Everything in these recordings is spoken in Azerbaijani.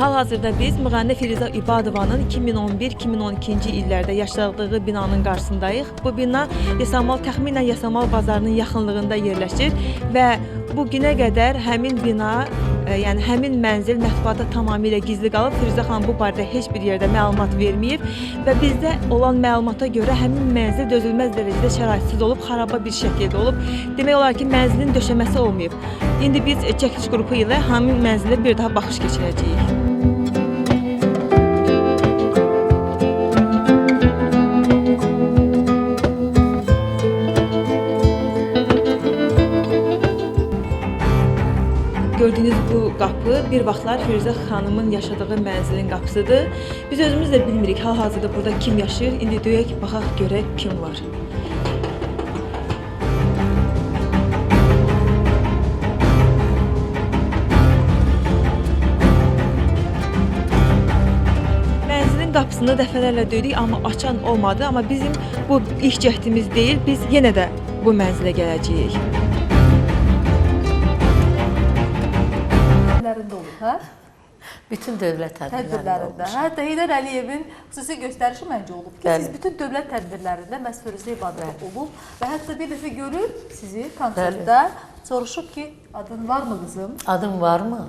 Hal-hazırda biz müğənni Firuzə İbadovanın 2011-2012-ci illərdə yaşadığı binanın qarşısındayıq. Bu bina təxminən Yasamal bazarının yaxınlığında yerləşir və bu günə qədər həmin bina, yəni həmin mənzil mətbuata tamamilə gizli qalıb. Firuzə xanım bu barədə heç bir yerdə məlumat verməyib və bizdə olan məlumata görə həmin mənzil dözülməz dərəcədə şəraitsiz olub, xaraba bir şəkildə olub. Demək olar ki, mənzilin döşəməsi olmayıb. İndi biz çəkiliş qrupu ilə həmin mənzilə bir daha baxış keçirəcəyik. Gördüyünüz bu qapı bir vaxtlar Firuzə xanımın yaşadığı mənzilin qapısıdır. Biz özümüz də bilmirik hal-hazırda burada kim yaşayır. İndi deyək, baxaq görək kim var. Mənzilin qapısını dəfələrlə döydük, amma açan olmadı. Amma bizim bu ilk cəhdimiz deyil. Biz yenə də bu mənzilə gələcəyik. Olub, hə? Bütün dövlət tədbirlərində. Hətta Heydər Əliyevin xüsusi göstərişi məncə olub ki, siz bütün dövlət tədbirlərində məhz Firuzə İbadova olub və hətta bir dəfə görüb sizi konsertdə soruşub ki, adın varmı qızım? Adım varmı?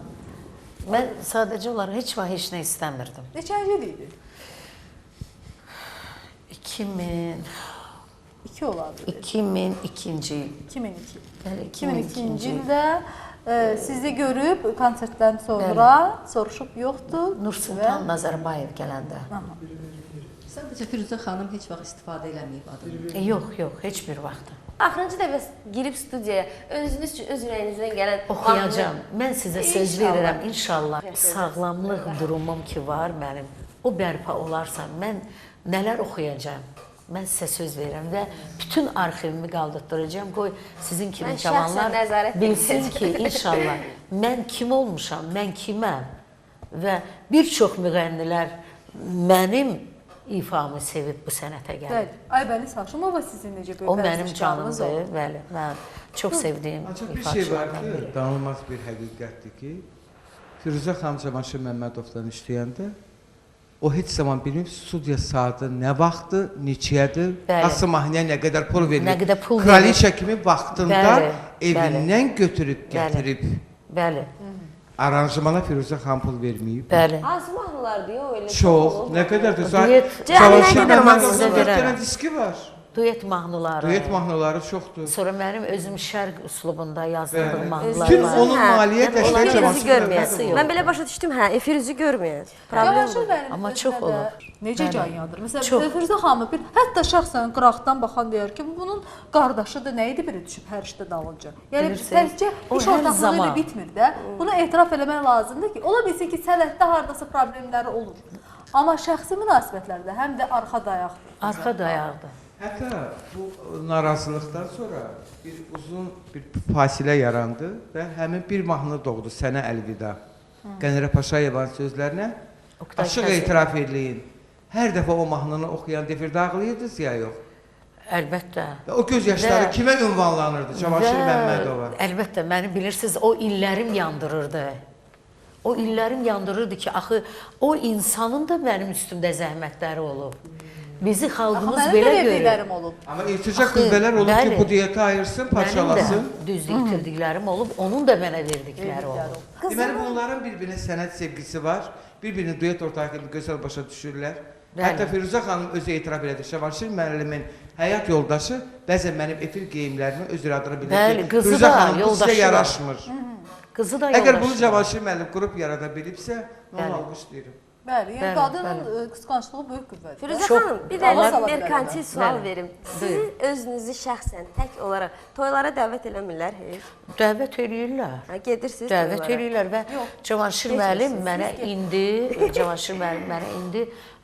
Mən sadəcə olaraq heç vaxt heç nə istəmirdim. Neçənci il idi? 2002 olardı. 2002-ci il. 2002. Bəli, 2002-ci ildə sizi görüb konsertdən sonra soruşub yoxdur. Nursultan Nazarbayev gələndə. Sadəcə Firuzə xanım heç vaxt istifadə eləməyib adını. Yox, heç bir vaxt. Axırıncı dəfə girib studiyaya özünüz üçün öz ürəyinizdən gələn oxuyacağam. Mən sizə söz verirəm inşallah. Sağlamlıq durumum ki var mənim. O bərpa olarsa mən nələr oxuyacağam. Mən sizə söz verirəm və bütün arxivimi qaldıracağam. Qoy sizin kimi cavanlar bilsin ki, inşallah mən kim olmuşam, mən kiməm və bir çox müğənnilər mənim ifamı sevib bu sənətə gəlib. Aybəniz Haşimova sizin necə böyük o mənim canımdır, bəli. Mən çox sevdiyim bir şey var ki, danılmaz bir həqiqətdir ki, Firuzə xanım Cavanşir Məmmədovdan işləyəndə o heç zaman bilməyib studiya saatı nə vaxtdır, neçəyədir, hansı mahnıya nə qədər pul verilir. Kraliçə kimi vaxtında evindən götürüb gətirib. Bəli. Aranjmana Firuzə xanım pul verməyib. Bəli. hansı mahnılar deyə o elə çox. Nə qədərdir? Cavanşir Məmmədovun diski var. Duet mahnıları. Duet mahnıları çoxdur. Sonra mənim özüm şərq üslubunda yazdığım mahnılar var. Bütün onun maliyyət əşlər Cavanşir görməyəsiz. Mən belə başa düşdüm, Firuzu görməyəsiz. Cavanşir mənim amma çox olur. Necə can yandır? Məsələn, Firuzə xanım hətta şəxsən qıraqdan baxan deyər ki, bunun qardaşıdır, nə idi biri düşüb hər işdə dalınca. Yəni təkcə iş ortaqlığı ilə bitmir də. Bunu etiraf eləmək lazımdır ki, ola bilsin ki, sənətdə hardasa problemləri olur. Amma şəxsi münasibətlərdə həm də arxa dayaqdır. Arxa dayaqdır. Hətta bu narazılıqdan sonra bir uzun bir fasilə yarandı və həmin bir mahnı doğdu, Sənə əlvida. Qənirə Paşayevanın sözlərinə açıq etiraf edin. Hər dəfə o mahnını oxuyan defirdə ağlayırdınız ya yox? Əlbəttə. O göz yaşları kimə ünvanlanırdı? Cavanşir Məmmədova. Əlbəttə, məni bilirsiniz, o illərim yandırırdı. O illərim yandırırdı ki, axı o insanın da mənim üstümdə zəhmətləri olub. Bizi xalqımız belə görür. Amma irtica qüvvələr olub ki, bu diyeti ayırsın, parçalasın. Mənim də düzdür itirdiklərim olub, onun da mənə verdikləri olub. Deməli, bunların bir-birinə sənət sevgisi var, bir-birini duet ortaq edib gözəl başa düşürlər. Hətta Firuzə xanım özü etiraf elədi, Cavanşir müəllimin həyat yoldaşı bəzən mənim efir geyimlərimi öz iradına bilir ki, Firuzə xanım bu sizə yaraşmır. Qızı da yoldaşı. Əgər bunu Cavanşir müəllim qrup yarada bilibsə, onu alqışlayırım. Bəli, yəni qadının qısqanclığı böyük qüvvədir. Firuzə xanım, bir də merkantil sual verim. Sizi özünüzü şəxsən, tək olaraq toylara dəvət eləmirlər heç? Dəvət eləyirlər. Gedirsiniz toylara? Dəvət eləyirlər və Cavanşir müəllim mənə indi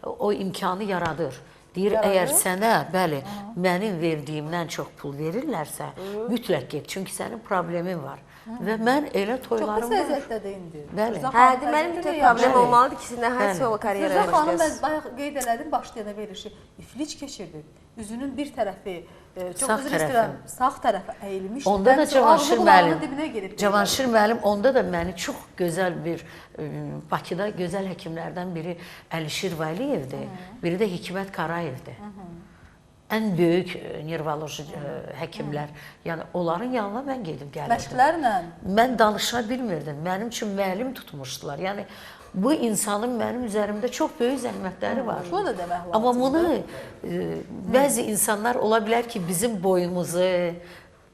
o imkanı yaradır. Deyir, əgər sənə, bəli, mənim verdiyimdən çox pul verirlərsə, mütləq get, çünki sənin problemin var. Və mən elə toylarım var. Çox pis əziyyətdədir indi. Bəli. Deməli bir problem olmalıdır ki, sizin hər solo karyeraya başlayasınız. Firuzə xanım, başlayasınız. mən bayaq qeyd elədim, başlayana verilişi. İflic keçirdi. üzünün bir tərəfi çox Sağ üzr tərəfi. istəyirəm, sağ tərəfi əyilmiş. Onda da Cavanşir dibinə girib. müəllim, Cavanşir müəllim onda da məni çox gözəl bir Bakıda gözəl həkimlərdən biri Əlişir Vəliyevdir, biri də Hikmət Qarayevdir. Ən böyük nevroloji həkimlər. Yəni onların yanına mən gedib gəlirdim. Məşqlərlə. Mən danışa bilmirdim. Mənim üçün müəllim tutmuşdular. Yəni bu insanın mənim üzərimdə çox böyük zəhmətləri var. Bunu da demək lazımdır. Amma bunu bəzi insanlar ola bilər ki, bizim boyumuzu,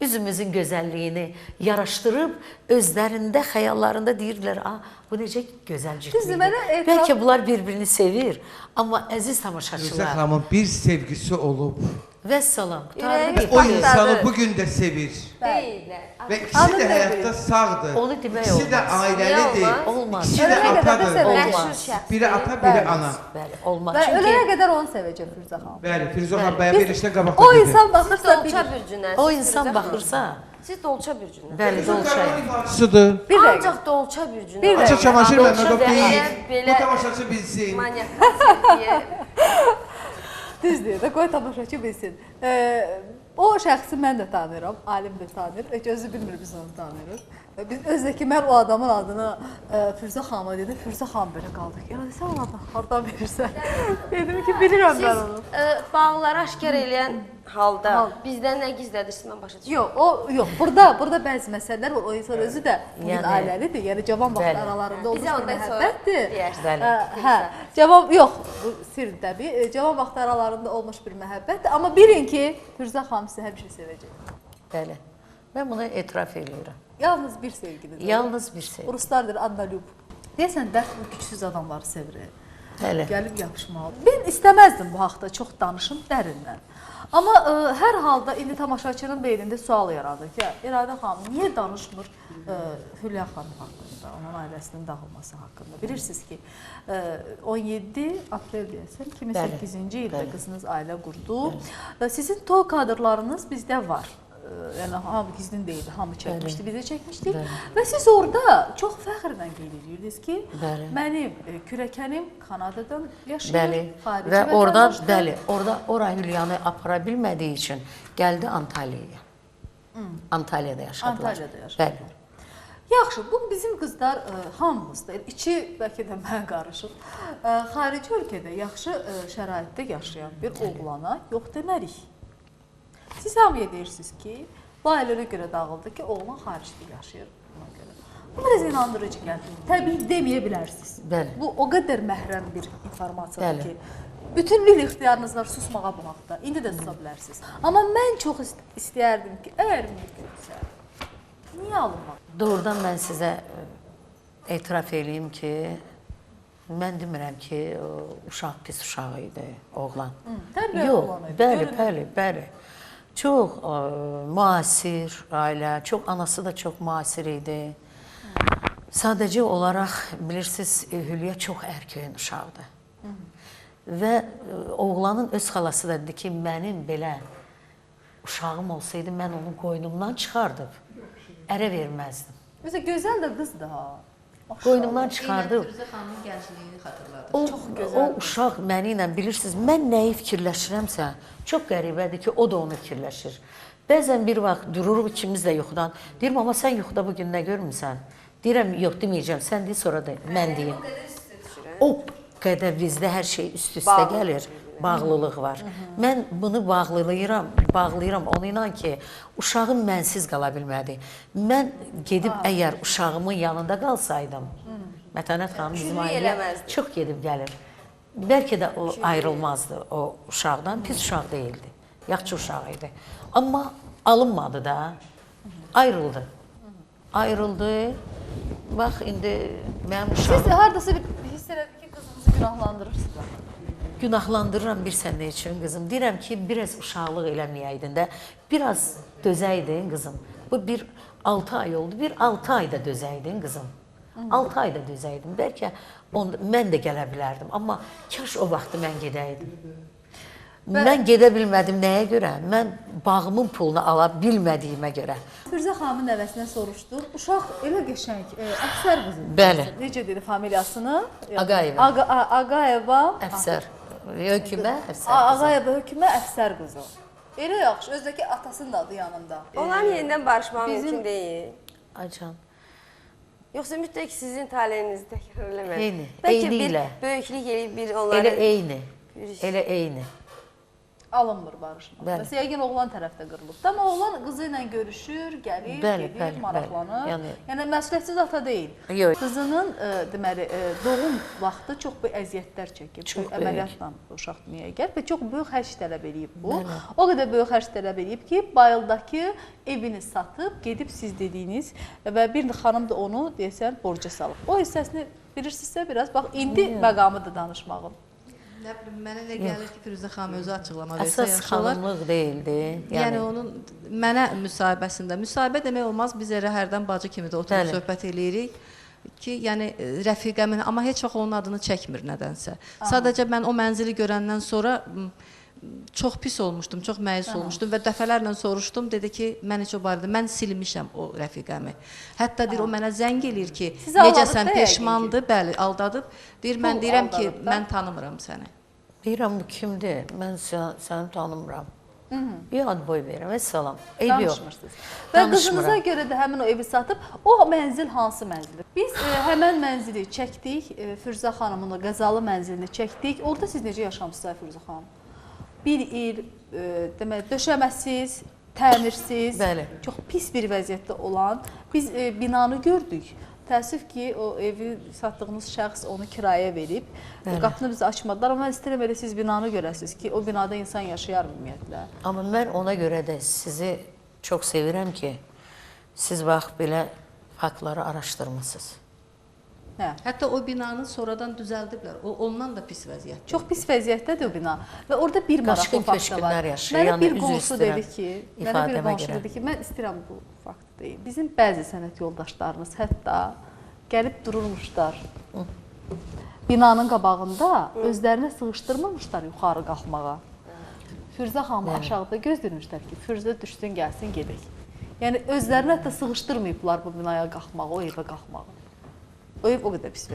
üzümüzün gözəlliyini yaraşdırıb özlərində, xəyallarında deyirlər, bu necə gözəl cütlükdür. Bəlkə bunlar bir-birini sevir, amma əziz Firuzə tamaşaçılar. xanımın bir sevgisi olub. Vəssalam. O insanı bugün də sevir. Deyirlər. Və ikisi də həyatda sağdır. Onu demək İkisi də olmaz. ailəlidir. Olmaz. İkisi də atadır. Olmaz. Biri ata, biri ana. Bəli, olmaz. Və ölənə Çünki qədər onu sevəcək Firuzə xanım. Bəli, Firuzə xanım bəyə verilişdən O qabaqda dedi. insan baxırsa Dolça bürcünə. o insan baxırsa, Siz dolça bürcünə. bəli, dolçay. Sudur. bir dəqiqə. Ancaq dolça bürcünə. Bir Açıq Cavanşir Məmmədov Dolça deyil. belə- Bu tamaşaçı bilsin. Manyaklar sevgiyə. Düz deyir də, qoy tamaşaçı bilsin. O şəxsi mən də tanıyıram, alim də tanıyır. Özü bilmir biz onu tanıyırıq. Biz özdəki mən o adamın adını Firuzə xanıma dedim. Firuzə xanım belə qaldıq. Ya sən onu hardan bilirsən? Dedim ki, bilirəm mən onu. Siz bağları aşkar eləyən halda bizdən nə gizlədirsiniz mən başa düşürəm. Yox, burada bəzi məsələlər var. O insan özü də bugün Yəni, ailəlidir. Yəni cavan vaxt bəli. aralarında olmuş Bizə bir ondan sonra məhəbbətdir. deyərsiniz. Hə, cavan yox, bu sirr təbii. Cavan vaxt aralarında olmuş bir məhəbbətdir. Amma bilin ki, Firuzə xanım sizi həmişə sevəcək. Bəli. Mən bunu etiraf edirəm. Yalnız bir sevgidir. Yalnız bir şey. Ruslar deyir Andalyub. Deyəsən dərd bu gücsüz adamları sevir. Bəli. Gəlib yapışmalı. Mən istəməzdim bu haqqda çox danışım dərindən. Amma hər halda indi tamaşaçının beynində sual yaradır ki, İradə xanım niyə danışmır Hülya xanım haqqında, onun ailəsinin dağılması haqqında? Bilirsiniz ki, 17 aprel deyəsən, 2008-ci ildə qızınız ailə qurdu. Sizin toy kadrlarınız bizdə var. Yəni hamı gizlin deyildi, hamı çəkmişdi, biz də çəkmişdik. Və siz orada çox fəxrlə qeyd edirdiniz ki, mənim kürəkənim Kanadadan yaşayır, Bəli. xarici Və oradan, vətəndaşdır. bəli, ora Hülyanı apara bilmədiyi üçün gəldi Antalyaya. Antalyada yaşadılar. Antalyada yaşadılar. Bəli. Yaxşı, bu bizim qızlar hamımızda, içi bəlkə də mən qarışıq, xarici ölkədə yaxşı şəraitdə yaşayan bir oğlana yox demərik. Siz hamıya deyirsiniz ki, bu ailəyə görə dağıldı ki, oğlan xaricdə yaşayır buna görə. Bu biraz inandırıcı gəlir. Təbii deməyə bilərsiniz. Bəli. Bu o qədər məhrəm bir informasiyadır Bəli. ki, bütünlük ixtiyarınız var susmağa bu haqda. İndi də susa bilərsiniz. Amma mən çox istəyərdim ki, əgər mümkünsə, niyə alınmadı? Doğrudan mən sizə etiraf eləyim ki, mən demirəm ki, uşaq pis uşaq idi, oğlan. Təbii Yox, oğlan idi. bəli. Çox müasir ailə, çox anası da çox müasir idi. Sadəcə olaraq bilirsiniz, Hülya çox ərköyün uşaqdır. Və oğlanın öz xalası da dedi ki, mənim belə uşağım olsaydı mən onu qoynumdan çıxardıb, ərə verməzdim. Məsələn, gözəl də qız da. Qoynumdan çıxardıb. Firuzə xanımın gəncliyini xatırladır. O uşaq məni ilə bilirsiniz, mən nəyi fikirləşirəmsə, çox qəribədir ki, o da onu fikirləşir. Bəzən bir vaxt dururuq ikimiz də yuxudan. Deyirəm, amma sən yuxuda bugün nə görmüsən? Deyirəm, yox deməyəcəm, sən deyə sonra da mən deyim. O qədər bizdə hər şey üst-üstə gəlir, bağlılıq var. Mən bunu bağlayıram onunla ki, uşağım mənsiz qala bilmədi. Mən gedib əgər uşağımın yanında qalsaydım, Mətanət xanım bizim ailəyə çox gedib gəlir. Bəlkə də o ayrılmazdı o uşaqdan, pis uşaq deyildi, yaxşı uşaq idi. Amma alınmadı da, ayrıldı. Ayrıldı, bax indi mənim uşağım... Siz hardasa bir hiss elədik ki, qızınızı günahlandırırsınız. Günahlandırıram bir səndə üçün qızım. Deyirəm ki, biraz uşaqlıq eləməyəydin də, biraz dözəydin qızım. Bu bir 6 ay oldu, bir 6 ayda dözəydin qızım. 6 ayda dözəydim. Bəlkə mən də gələ bilərdim, amma kaş o vaxtı mən gedəydim. Mən gedə bilmədim nəyə görə? Mən bağımın pulunu ala bilmədiyimə görə. Firuzə xanımın nəvəsinə soruşduq. Uşaq elə qəşəng, əfsər qızı. Bəli. Necə dedi familiyasını? Ağayeva. Ağayeva. Əfsər. Hökümə Ağayev hökümə əfsər qızı. Elə yaxşı, özdəki atasının da adı yanında. Onların yenidən barışmaq bizim- mümkün deyil. Aycan. Yoxsa mütləq sizin taleyinizi təkrar eləmək. Eyni, Bəlkə eyni bir ilə. böyüklük eləyib bir onları... Elə eyni. Elə eyni. Alınmır barışmaq. Bəli. Məsələn, yəqin oğlan tərəfdə qırılıb. Amma oğlan qızı ilə görüşür, gəlir, Bəli, gedir, bəli, maraqlanır. bəli. Yəni məsuliyyətsiz ata deyil. Yox. Qızının deməli doğum vaxtı çox böyük əziyyətlər çəkib. Çox Böyük böyük. əməliyyatla uşaq dünyaya gəlib və çox böyük xərc tələb eləyib bu. O qədər böyük xərc tələb eləyib ki, bayıldakı evini satıb, gedib siz dediyiniz və bir xanım da onu deyəsən borca salıb. O hissəsini bilirsinizsə biraz bax indi məqamı da danışmağım. Nə bilim, mənə elə gəlir ki, Firuzə xanım özü açıqlama versə Əsas yaxşı olar. xanımlıq deyildi. Yəni onun mənə müsahibəsində, müsahibə demək olmaz, biz elə hərdən bacı kimi də oturub Bəli. söhbət eləyirik ki, yəni rəfiqəmin, amma heç vaxt onun adını çəkmir nədənsə. Sadəcə mən o mənzili görəndən sonra çox pis olmuşdum, çox məyus olmuşdum və dəfələrlə soruşdum, dedi ki, mən heç o barədə, mən silmişəm o rəfiqəmi. Hətta deyir, o mənə zəng eləyir ki, Sizi aldadıb necəsən, da peşmandır, bəli, aldadıb. Deyir, mən Pul deyirəm ki, aldadıb da. mən tanımıram səni. Deyirəm, bu kimdir? Mən səni tanımıram. Bir ad boy verirəm, və salam. Eybi yox. Danışmırsınız. Və qızınıza görə də həmin o evi satıb, o mənzil hansı mənzildir? Biz həmən mənzili çəkdik, Firuzə xanımın o qəzalı mənzilini çəkdik. Orada siz necə yaşamısınız Firuzə xanım? Bir il demək döşəməsiz, təmirsiz, Bəli. çox pis bir vəziyyətdə olan biz binanı gördük. Təəssüf ki, o evi satdığımız şəxs onu kirayə verib. Qapını bizə açmadılar, amma mən istəyirəm elə siz binanı görəsiniz ki, o binada insan yaşayar ümumiyyətlə. Amma mən ona görə də sizi çox sevirəm ki, siz bax belə faktları araşdırmısınız. Hə. Hətta o binanı sonradan düzəldiblər. O ondan da pis vəziyyətdə. Çox pis vəziyyətdədir o bina. Və orada bir maraqlı Qaçqın fakt da var. köçkünlər yaşayır, Mənə yəni bir üzr qonşu istəyirəm dedi ki, ifadəmə görə. mən istəyirəm bu faktı deyim. Bizim bəzi sənət yoldaşlarımız hətta gəlib dururmuşlar. Binanın qabağında özlərini sığışdırmamışlar yuxarı qalxmağa. Firuzə xanım aşağıda gözləyirmişlər ki, Firuzə düşsün, gəlsin, gedək. Yəni özlərini hətta sığışdırmayıblar bu binaya qalxmağa, o evə qalxmağa. O ev o qədər pis vəziyyətdə.